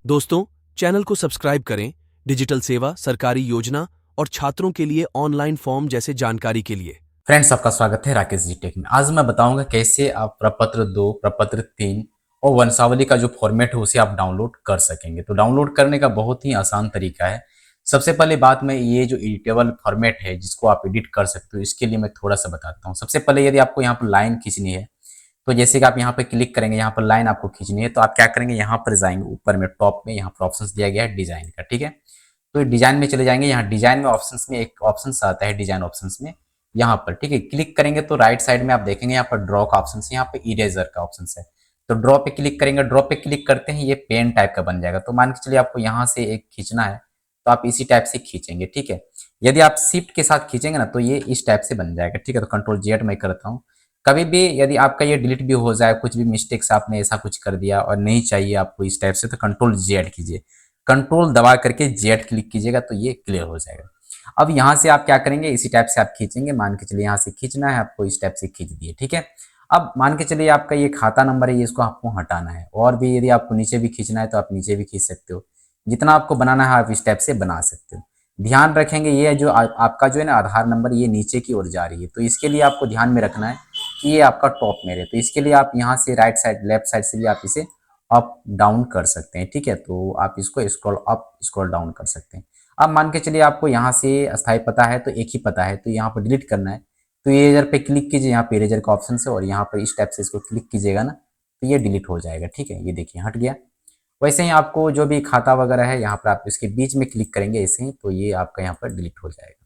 दोस्तों, चैनल को सब्सक्राइब करें डिजिटल सेवा, सरकारी योजना और छात्रों के लिए ऑनलाइन फॉर्म जैसे जानकारी के लिए। फ्रेंड्स, आपका स्वागत है राकेश जी टेक में। आज मैं बताऊंगा कैसे आप प्रपत्र 2, प्रपत्र 3 और वंशावली का जो फॉर्मेट है उसे आप डाउनलोड कर सकेंगे। तो डाउनलोड करने का बहुत ही आसान तरीका है। सबसे पहले बात मैं ये जो एडिटेबल फॉर्मेट है जिसको आप एडिट कर सकते हो, इसके लिए मैं थोड़ा सा बताता हूँ। सबसे पहले यदि आपको यहाँ पर लाइन खींचनी है तो जैसे कि आप यहाँ पर क्लिक करेंगे, यहाँ पर लाइन आपको खींचनी है तो आप क्या करेंगे, यहाँ पर जाएंगे ऊपर में टॉप में, यहाँ पर ऑप्शन दिया गया है डिजाइन का, ठीक है। तो डिजाइन में चले जाएंगे। यहाँ डिजाइन में ऑप्शंस में एक ऑप्शन आता है डिजाइन ऑप्शंस में, यहाँ पर ठीक है क्लिक करेंगे तो राइट साइड में आप देखेंगे यहाँ पर ड्रॉ का ऑप्शन है, यहाँ पे इरेजर का ऑप्शन है। तो ड्रॉ पे क्लिक करेंगे, ड्रॉ पे क्लिक करते हैं ये पेन टाइप का बन जाएगा। तो मान के चलिए आपको यहाँ से एक खींचना है तो आप इसी टाइप से खींचेंगे, ठीक है। यदि आप शिफ्ट के साथ खींचेंगे ना तो ये इस टाइप से बन जाएगा, ठीक है। तो कंट्रोल जेड मैं करता हूँ। कभी भी यदि आपका ये डिलीट भी हो जाए, कुछ भी मिस्टेक्स आपने ऐसा कुछ कर दिया और नहीं चाहिए आपको इस टाइप से, तो कंट्रोल जेड कीजिए, कंट्रोल दबा करके जेड क्लिक कीजिएगा तो ये क्लियर हो जाएगा। अब यहाँ से आप क्या करेंगे, इसी टाइप से आप खींचेंगे। मान के चलिए यहाँ से खींचना है आपको, इस टाइप से खींच दिए, ठीक है। अब मान के चलिए आपका ये खाता नंबर है, ये इसको आपको हटाना है। और भी यदि आपको नीचे भी खींचना है तो आप नीचे भी खींच सकते हो। जितना आपको बनाना है आप इस टाइप से बना सकते हो। ध्यान रखेंगे ये जो आपका जो है ना आधार नंबर, ये नीचे की ओर जा रही है, तो इसके लिए आपको ध्यान में रखना है कि ये आपका टॉप में है। तो इसके लिए आप यहाँ से राइट साइड, लेफ्ट साइड से भी आप इसे अप डाउन कर सकते हैं, ठीक है। तो आप इसको स्क्रॉल अप स्क्रॉल डाउन कर सकते हैं। अब मान के चलिए आपको यहाँ से अस्थायी पता है तो एक ही पता है, तो यहाँ पर डिलीट करना है तो इरेजर पे क्लिक कीजिए, यहाँ पे इरेजर का ऑप्शन है और यहाँ पर इस टाइप से इसको क्लिक कीजिएगा ना तो ये डिलीट हो जाएगा, ठीक है। ये देखिए हट गया। वैसे ही आपको जो भी खाता वगैरह है यहाँ पर आप इसके बीच में क्लिक करेंगे ऐसे ही, तो ये आपका यहाँ पर डिलीट हो जाएगा,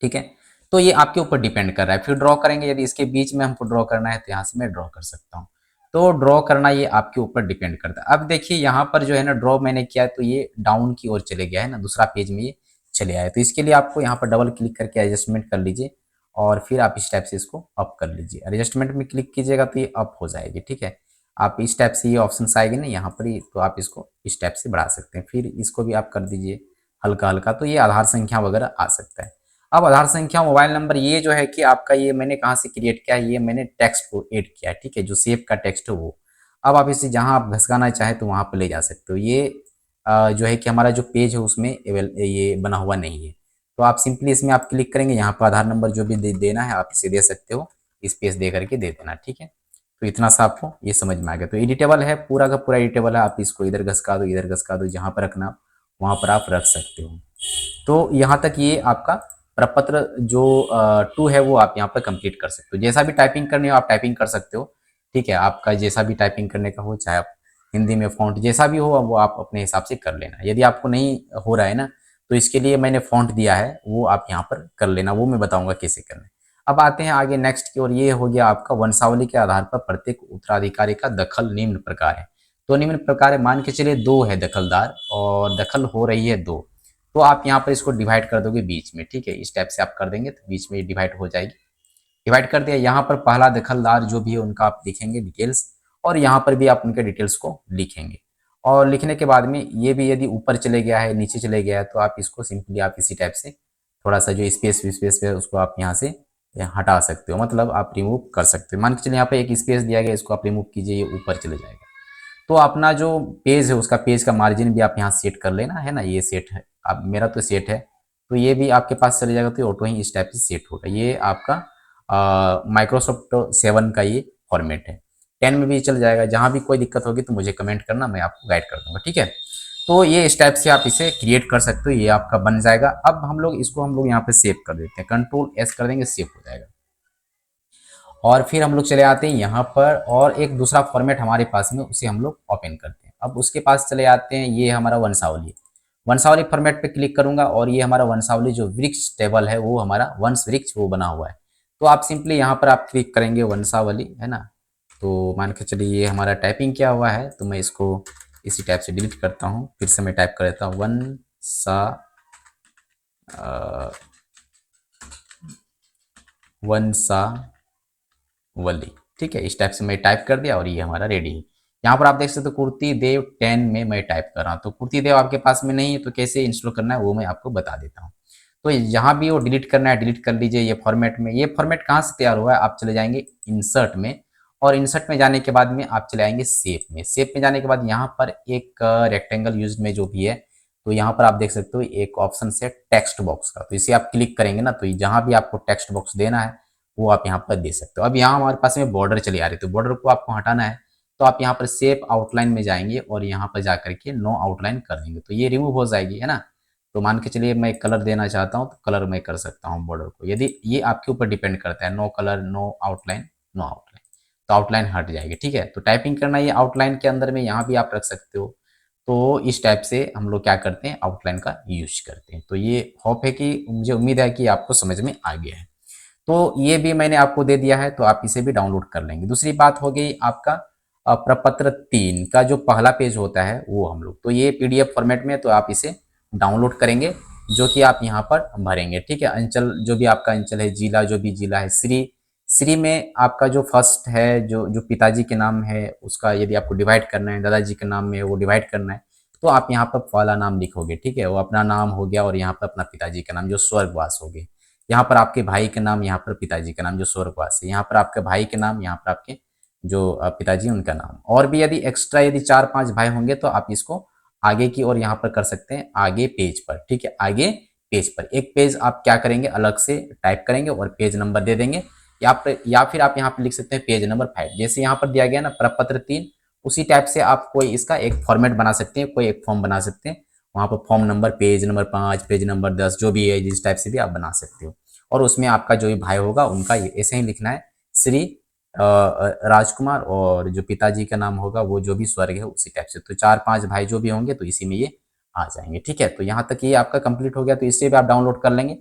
ठीक है। तो ये आपके ऊपर डिपेंड कर रहा है। फिर ड्रॉ करेंगे, यदि इसके बीच में हमको ड्रॉ करना है तो यहाँ से मैं ड्रॉ कर सकता हूँ। तो ड्रॉ करना ये आपके ऊपर डिपेंड करता है। अब देखिए यहाँ पर जो है ना ड्रॉ मैंने किया तो ये डाउन की ओर चले गया है ना, दूसरा पेज में ये चले आया। तो इसके लिए आपको यहाँ पर डबल क्लिक करके एडजस्टमेंट कर लीजिए और फिर आप इस टाइप से इसको अप कर लीजिए। एडजस्टमेंट में क्लिक कीजिएगा तो ये अप हो जाएगी, ठीक है। आप इस टाइप से ये ऑप्शन आएगी ना यहाँ पर ही, तो आप इसको इस टाइप से बढ़ा सकते हैं। फिर इसको भी आप कर दीजिए हल्का हल्का, तो ये आधार संख्या वगैरह आ सकता है। अब आधार संख्या, मोबाइल नंबर, ये जो है कि आपका ये मैंने कहाँ से क्रिएट किया है, ये मैंने टेक्स्ट को ऐड किया है, ठीक है। जो सेव का टेक्स्ट है वो, अब आप इसे जहाँ आप घसकाना चाहें तो वहाँ पर ले जा सकते हो। ये जो है कि हमारा जो पेज है उसमें ये बना हुआ नहीं है। तो आप सिंपली इसमें आप क्लिक करेंगे, यहाँ पर आधार नंबर जो भी देना है आप इसे दे सकते हो, स्पेस दे करके दे देना, ठीक है। तो इतना सा आपको ये समझ में आ गया। तो एडिटेबल है, पूरा का पूरा एडिटेबल है। आप इसको इधर घसका दो, इधर घसका दो, जहाँ पर रखना वहाँ पर आप रख सकते हो। तो यहाँ तक ये आपका प्रपत्र जो 2 है वो आप यहाँ पर कंप्लीट कर सकते हो। जैसा भी टाइपिंग करनी हो आप टाइपिंग कर सकते हो, ठीक है। आपका जैसा भी टाइपिंग करने का हो, चाहे आप हिंदी में फ़ॉन्ट जैसा भी हो वो आप अपने हिसाब से कर लेना। यदि आपको नहीं हो रहा है ना तो इसके लिए मैंने फ़ॉन्ट दिया है, वो आप यहाँ पर कर लेना, वो मैं बताऊँगा कैसे करना है। अब आते हैं आगे नेक्स्ट की ओर। ये हो गया आपका वंशावली के आधार पर प्रत्येक उत्तराधिकारी का दखल निम्न प्रकार है। तो निम्न प्रकार है, मान के चलिए 2 है दखलदार और दखल हो रही है 2, तो आप यहाँ पर इसको डिवाइड कर दोगे बीच में, ठीक है। इस टाइप से आप कर देंगे तो बीच में डिवाइड हो जाएगी। डिवाइड कर दिया। यहाँ पर पहला दखलदार जो भी है उनका आप लिखेंगे डिटेल्स, और यहाँ पर भी आप उनके डिटेल्स को लिखेंगे। और लिखने के बाद में ये भी यदि ऊपर चले गया है, नीचे चले गया है, तो आप इसको सिंपली आप इसी टाइप से थोड़ा सा जो स्पेस है उसको आप यहाँ से हटा सकते हो, मतलब आप रिमूव कर सकते हो। मान के चलिए यहाँ पे एक स्पेस दिया गया, इसको आप रिमूव कीजिए, ये ऊपर चले जाएगा। तो अपना जो पेज है उसका पेज का मार्जिन भी आप यहाँ सेट कर लेना है ना, ये सेट है। अब मेरा तो सेट है तो ये भी आपके पास चले जाएगा, तो ऑटो ही इस टाइप से सेट होगा। ये आपका माइक्रोसॉफ्ट 7 का ये फॉर्मेट है। 10 में भी चल जाएगा। जहाँ भी कोई दिक्कत होगी तो मुझे कमेंट करना, मैं आपको गाइड कर दूंगा, ठीक है। तो ये इस टाइप से आप इसे क्रिएट कर सकते हो, ये आपका बन जाएगा। अब हम लोग इसको यहाँ पे सेव कर देते हैं, कंट्रोल एस कर देंगे, सेव हो जाएगा। और फिर हम लोग चले आते हैं यहाँ पर, और एक दूसरा फॉर्मेट हमारे पास में, उसे हम लोग ओपन करते हैं। अब उसके पास चले आते हैं, ये हमारा वंशावली। वंशावली फॉर्मेट पे क्लिक करूंगा और ये हमारा वंशावली जो वृक्ष टेबल है वो हमारा वंश वृक्ष वो बना हुआ है। तो आप सिंपली यहाँ पर आप क्लिक करेंगे वंशावली, है ना। तो मान के चलिए ये हमारा टाइपिंग किया हुआ है, तो मैं इसको इसी टाइप से डिलीट करता हूँ। फिर से मैं टाइप कर देता हूँ वंशावली, ठीक है। इस टाइप से मैं टाइप कर दिया और ये हमारा रेडी है। यहाँ पर आप देख सकते हो कुर्ती देव 10 में मैं टाइप कर रहा हूँ। तो कुर्ती देव आपके पास में नहीं है तो कैसे इंस्टॉल करना है वो मैं आपको बता देता हूँ। तो यहाँ भी वो डिलीट करना है, डिलीट कर लीजिए। ये फॉर्मेट में, ये फॉर्मेट कहाँ से तैयार हुआ है, आप चले जाएंगे इंसर्ट में और इंसर्ट में जाने के बाद में आप चले आएंगे सेव में। सेव में जाने के बाद यहाँ पर एक रेक्टेंगल यूज में जो भी है, तो यहाँ पर आप देख सकते हो एक ऑप्शन से टेक्स्ट बॉक्स का, तो इसे आप क्लिक करेंगे ना, तो जहाँ भी आपको टेक्स्ट बॉक्स देना है वो आप यहाँ पर दे सकते हो। अब यहाँ हमारे पास में बॉर्डर चली आ रही है, तो बॉर्डर को आपको हटाना है, तो आप यहाँ पर सेव आउटलाइन में जाएंगे और यहाँ पर जा करके नो आउटलाइन कर देंगे, तो ये रिमूव हो जाएगी, है ना। तो मान के चलिए मैं कलर देना चाहता हूँ, तो कलर मैं कर सकता हूँ बॉर्डर को, यदि ये आपके ऊपर डिपेंड करता है, no colour no outline, no outline, तो आउटलाइन हट जाएगी, ठीक है। तो टाइपिंग करना ये आउटलाइन के अंदर में यहाँ भी आप रख सकते हो। तो इस टाइप से हम लोग क्या करते हैं, आउटलाइन का यूज करते हैं। तो ये होप है कि, मुझे उम्मीद है कि आपको समझ में आ गया है। तो ये भी मैंने आपको दे दिया है, तो आप इसे भी डाउनलोड कर लेंगे। दूसरी बात हो गई आपका प्रपत्र 3 का जो पहला पेज होता है वो हम लोग, तो ये पीडीएफ फॉर्मेट में, तो आप इसे डाउनलोड करेंगे, जो कि आप यहाँ पर भरेंगे, ठीक है। अंचल जो भी आपका अंचल है, जिला जो भी जिला है, श्री में आपका जो फर्स्ट है, जो जो पिताजी के नाम है उसका यदि आपको डिवाइड करना है, दादाजी के नाम में वो डिवाइड करना है, तो आप यहाँ पर पहला नाम लिखोगे, ठीक है। वो अपना नाम हो गया, और यहाँ पर अपना पिताजी का नाम जो स्वर्गवास हो गए, यहाँ पर आपके भाई के नाम, यहाँ पर पिताजी का नाम जो स्वर्गवास है, यहाँ पर आपके भाई के नाम, यहाँ पर आपके जो पिताजी उनका नाम। और भी यदि एक्स्ट्रा यदि 4-5 भाई होंगे तो आप इसको आगे की ओर यहाँ पर कर सकते हैं, आगे पेज पर, ठीक है। आगे पेज पर एक पेज आप क्या करेंगे, अलग से टाइप करेंगे और पेज नंबर दे देंगे, या फिर आप यहाँ पर लिख सकते हैं पेज नंबर 5, जैसे यहाँ पर दिया गया ना प्रपत्र 3, उसी टाइप से आप कोई इसका एक फॉर्मेट बना सकते हैं, कोई एक फॉर्म बना सकते हैं, वहाँ पर form number page number 5, page number 10 जो भी है, जिस टाइप से भी आप बना सकते हो। और उसमें आपका जो भी भाई होगा उनका ऐसे ही लिखना है, श्री राजकुमार, और जो पिताजी का नाम होगा वो जो भी स्वर्ग है उसी टाइप से। तो 4-5 भाई जो भी होंगे तो इसी में ये आ जाएंगे, ठीक है। तो यहाँ तक ये आपका कंप्लीट हो गया, तो इससे भी आप डाउनलोड कर लेंगे।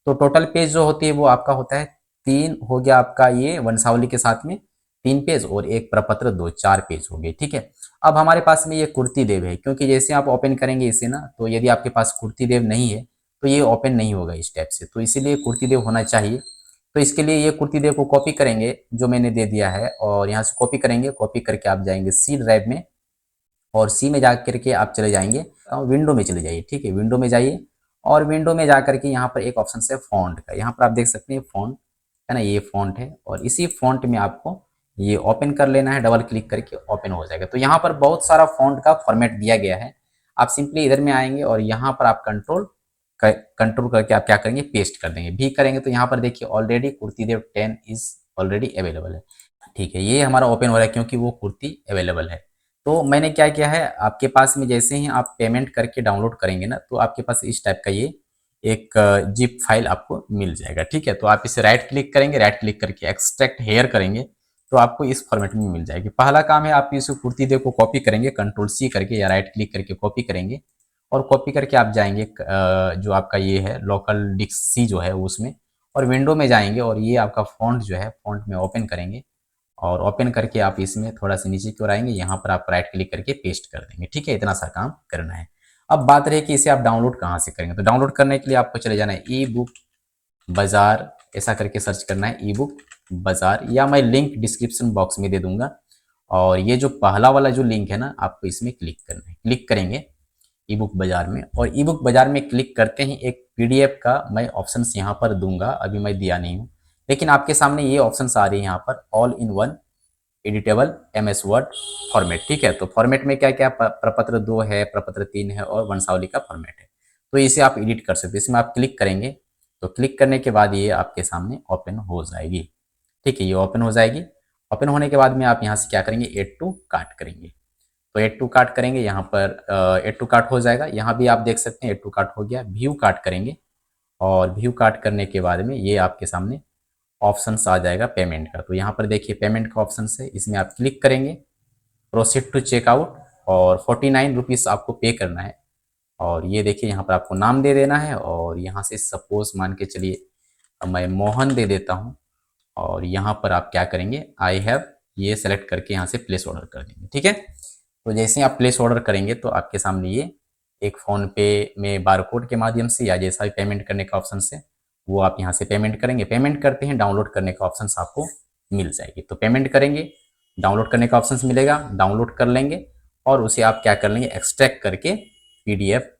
तो टोटल पेज जो होती है वो आपका होता है 3 हो गया आपका, ये वंशावली के साथ में 3 पेज, और एक प्रपत्र 2, 4 पेज हो गए, ठीक है। अब हमारे पास में ये कुर्ती देव है, क्योंकि जैसे आप ओपन करेंगे इसे ना, तो यदि आपके पास कुर्ती देव नहीं है तो ये ओपन नहीं होगा इस टाइप से, तो इसीलिए कुर्ती देव होना चाहिए। तो इसके लिए ये कुर्ती देव को कॉपी करेंगे जो मैंने दे दिया है, और यहाँ से कॉपी करेंगे, कॉपी करके आप जाएंगे सी ड्राइव में, और सी में जा करके आप चले जाएंगे विंडो में चले जाइए, ठीक है। विंडो में जाइए, और विंडो में जा करके यहाँ पर एक ऑप्शन है फॉन्ट का, यहाँ पर आप देख सकते हैं फॉन्ट है ना, ये फॉन्ट है, और इसी फॉन्ट में आपको ये ओपन कर लेना है, डबल क्लिक करके ओपन हो जाएगा। तो यहाँ पर बहुत सारा फॉन्ट का फॉर्मेट दिया गया है, आप सिंपली इधर में आएंगे और यहाँ पर आप कंट्रोल करके आप क्या करेंगे, पेस्ट कर देंगे। भी करेंगे तो यहाँ पर देखिए already Kruti Dev 10 is already available है, ठीक है। ये हमारा ओपन हो रहा है क्योंकि वो कुर्ती अवेलेबल है। तो मैंने क्या किया है, आपके पास में जैसे ही आप पेमेंट करके डाउनलोड करेंगे ना, तो आपके पास इस टाइप का ये एक जिप फाइल आपको मिल जाएगा, ठीक है। तो आप इसे राइट क्लिक करेंगे, राइट क्लिक करके एक्सट्रैक्ट हेयर करेंगे, तो आपको इस फॉर्मेट में मिल जाएगी। पहला काम है आप इस कुर्ती देव को कॉपी करेंगे, कंट्रोल सी करके या राइट क्लिक करके कॉपी करेंगे, और कॉपी करके आप जाएंगे जो आपका ये है लोकल डिस्क सी जो है उसमें, और विंडो में जाएंगे, और ये आपका फॉन्ट जो है फॉन्ट में ओपन करेंगे, और ओपन करके आप इसमें थोड़ा सा नीचे की ओर आएंगे, यहाँ पर आप राइट क्लिक करके पेस्ट कर देंगे, ठीक है। इतना सा काम करना है। अब बात रही कि इसे आप डाउनलोड कहाँ से करेंगे, तो डाउनलोड करने के लिए आपको चले जाना है ई बुक बाजार, ऐसा करके सर्च करना है ई बुक बाजार, या मैं लिंक डिस्क्रिप्शन बॉक्स में दे दूंगा। और ये जो पहला वाला जो लिंक है ना, आपको इसमें क्लिक करना है, क्लिक करेंगे ई बुक बाजार में, और ई बुक बाजार में क्लिक करते ही एक पीडीएफ का मैं ऑप्शंस यहाँ पर दूंगा, अभी मैं दिया नहीं हूँ, लेकिन आपके सामने ये ऑप्शंस आ रही है यहाँ पर, all in one editable MS word format, ठीक है। तो फॉर्मेट में क्या क्या प्रपत्र 2 है, प्रपत्र 3 है, और वंशावली का फॉर्मेट है, तो इसे आप एडिट कर सकते हैं। इसमें आप क्लिक करेंगे, तो क्लिक करने के बाद ये आपके सामने ओपन हो जाएगी, ठीक है। ये ओपन हो जाएगी। ओपन होने के बाद में आप यहाँ से क्या करेंगे, एड टू कार्ट करेंगे, तो एड टू कार्ट करेंगे, यहाँ पर एड टू कार्ट हो जाएगा। यहाँ भी आप देख सकते हैं एड टू कार्ट हो गया। व्यू कार्ट करेंगे, और व्यू कार्ट करने के बाद में ये आपके सामने ऑप्शंस आ जाएगा पेमेंट का। तो यहाँ पर देखिए पेमेंट का ऑप्शन है, इसमें आप क्लिक करेंगे, प्रोसीड टू चेकआउट, और 49 रुपीज़ आपको पे करना है। और ये देखिए यहाँ पर आपको नाम दे देना है, और यहाँ से सपोज मान के चलिए मैं मोहन दे देता हूँ, और यहाँ पर आप क्या करेंगे, आई हैव ये सेलेक्ट करके यहाँ से प्लेस ऑर्डर कर देंगे, ठीक है। तो जैसे ही आप प्लेस ऑर्डर करेंगे तो आपके सामने ये एक फ़ोन पे में बारकोड के माध्यम से या जैसा भी पेमेंट करने का ऑप्शन है वो आप यहाँ से पेमेंट करेंगे। पेमेंट करते हैं डाउनलोड करने का ऑप्शन आपको मिल जाएगी, तो पेमेंट करेंगे, डाउनलोड करने का ऑप्शन मिलेगा, डाउनलोड कर लेंगे, और उसे आप क्या कर लेंगे, एक्सट्रैक्ट करके पीडीएफ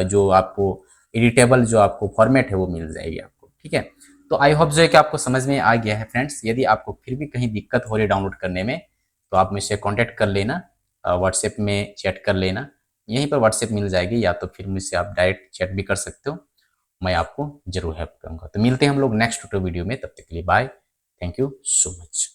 जो आपको एडिटेबल जो आपको फॉर्मेट है वो मिल जाएगी आपको, ठीक है। तो आई होप जो है कि आपको समझ में आ गया है फ्रेंड्स। यदि आपको फिर भी कहीं दिक्कत हो रही है डाउनलोड करने में, तो आप मुझसे कॉन्टैक्ट कर लेना, व्हाट्सएप में चैट कर लेना, यहीं पर व्हाट्सएप मिल जाएगी, या तो फिर मुझसे आप डायरेक्ट चैट भी कर सकते हो, मैं आपको ज़रूर हेल्प करूँगा। तो मिलते हैं हम लोग नेक्स्ट वीडियो में, तब तक के लिए bye, thank you so much.